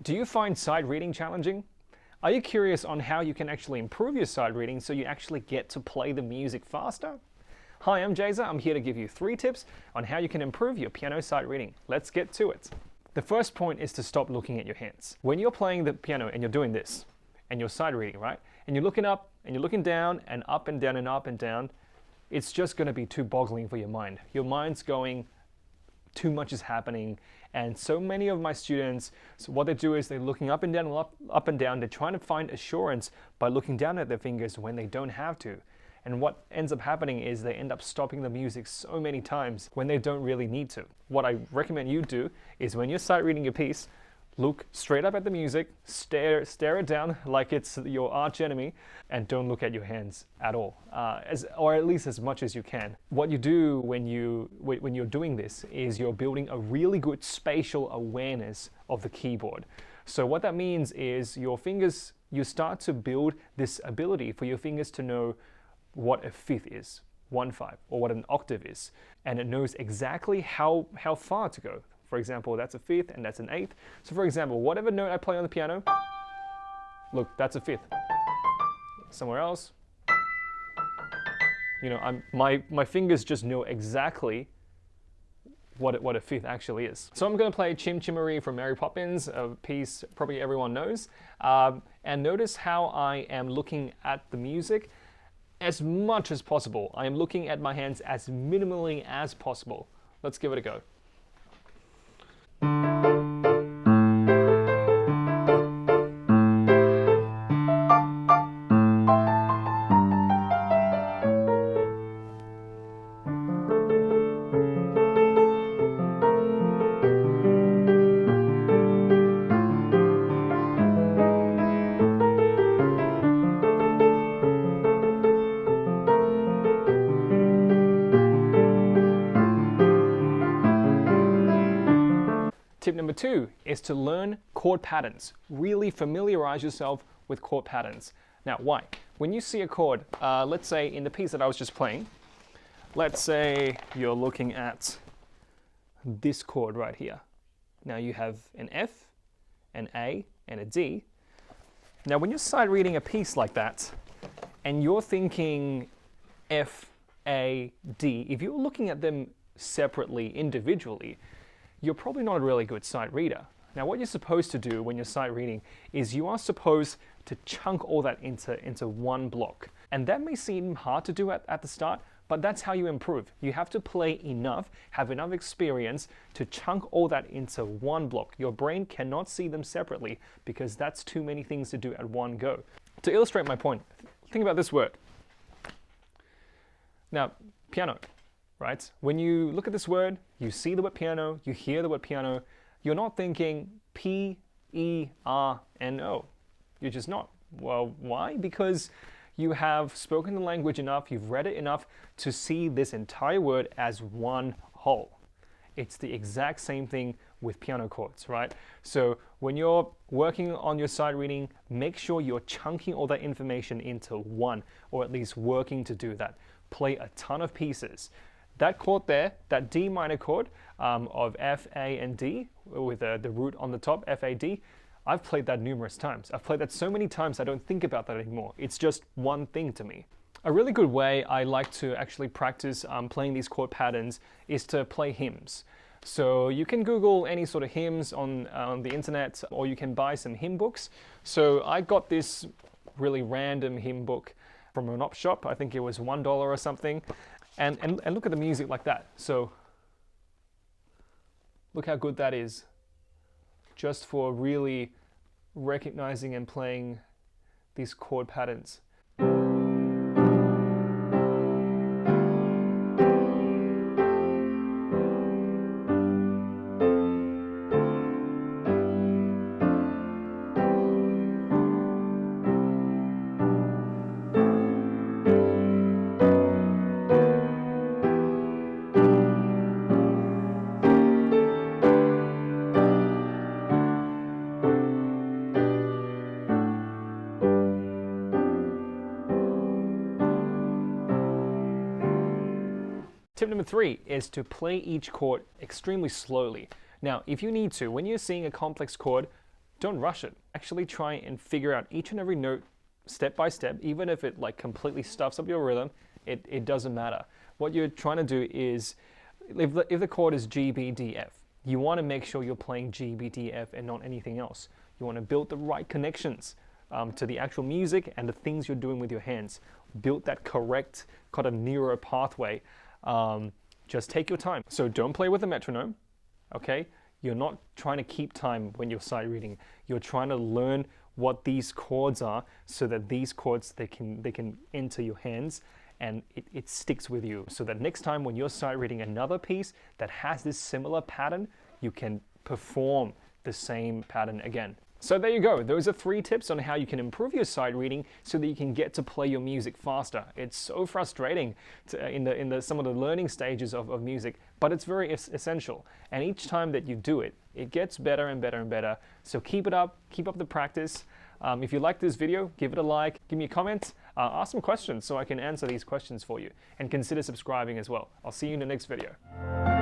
Do you find sight reading challenging? Are you curious on how you can actually improve your sight reading so you actually get to play the music faster? Hi, I'm Jazer. I'm here to give you 3 tips on how you can improve your piano sight reading. Let's get to it. The first point is to stop looking at your hands. When you're playing the piano and you're doing this, and you're sight reading, right? And you're looking up and you're looking down and up and down and up and down, it's just going to be too boggling for your mind. Your mind's going, too much is happening. And so many of my students, so what they do is they're looking up and down, up and down. They're trying to find assurance by looking down at their fingers when they don't have to. And what ends up happening is they end up stopping the music so many times when they don't really need to. What I recommend you do is when you're sight reading your piece, look straight up at the music, stare it down like it's your arch enemy, and don't look at your hands at all, or at least as much as you can. What you do when you're doing this is you're building a really good spatial awareness of the keyboard. So what that means is your fingers, you start to build this ability for your fingers to know what a fifth is, 1/5, or what an octave is, and it knows exactly how far to go. For example, that's a fifth and that's an eighth. So for example, whatever note I play on the piano, look, that's a fifth. Somewhere else, you know, my fingers just know exactly what a fifth actually is. So I'm going to play Chim Chimery from Mary Poppins, a piece probably everyone knows. And notice how I am looking at the music as much as possible. I am looking at my hands as minimally as possible. Let's give it a go. Tip number 2 is to learn chord patterns. Really familiarize yourself with chord patterns. Now, why? When you see a chord, let's say in the piece that I was just playing, let's say you're looking at this chord right here. Now you have an F, an A, and a D. Now when you're sight reading a piece like that, and you're thinking F, A, D, if you're looking at them separately, individually, you're probably not a really good sight reader. Now what you're supposed to do when you're sight reading is you are supposed to chunk all that into one block. And that may seem hard to do at the start, but that's how you improve. You have to play enough, have enough experience to chunk all that into one block. Your brain cannot see them separately because that's too many things to do at one go. To illustrate my point, think about this word. Now, piano. Right? When you look at this word, you see the word piano, you hear the word piano, you're not thinking P-E-R-N-O. You're just not. Well, why? Because you have spoken the language enough, you've read it enough to see this entire word as one whole. It's the exact same thing with piano chords, right? So when you're working on your sight reading, make sure you're chunking all that information into one, or at least working to do that. Play a ton of pieces. That chord there, that D minor chord of F, A, and D, with the root on the top, F, A, D, I've played that numerous times. I've played that so many times I don't think about that anymore. It's just one thing to me. A really good way I like to actually practice playing these chord patterns is to play hymns. So you can Google any sort of hymns on the internet, or you can buy some hymn books. So I got this really random hymn book from an op shop. I think it was $1 or something. And look at the music like that. So look how good that is, just for really recognizing and playing these chord patterns. Tip number 3 is to play each chord extremely slowly. Now, if you need to, when you're seeing a complex chord, don't rush it. Actually try and figure out each and every note step by step, even if it like completely stuffs up your rhythm, it doesn't matter. What you're trying to do is, if the chord is G, B, D, F, you want to make sure you're playing G, B, D, F and not anything else. You want to build the right connections to the actual music and the things you're doing with your hands. Build that correct kind of neuro pathway. Just take your time. So don't play with a metronome, okay? You're not trying to keep time when you're sight reading. You're trying to learn what these chords are so that these chords, they can enter your hands and it sticks with you. So that next time when you're sight reading another piece that has this similar pattern, you can perform the same pattern again. So there you go. Those are 3 tips on how you can improve your sight reading so that you can get to play your music faster. It's so frustrating in some of the learning stages of music, but it's very essential. And each time that you do it, it gets better and better and better. So keep it up, keep up the practice. If you like this video, give it a like, give me a comment, ask some questions so I can answer these questions for you, and consider subscribing as well. I'll see you in the next video.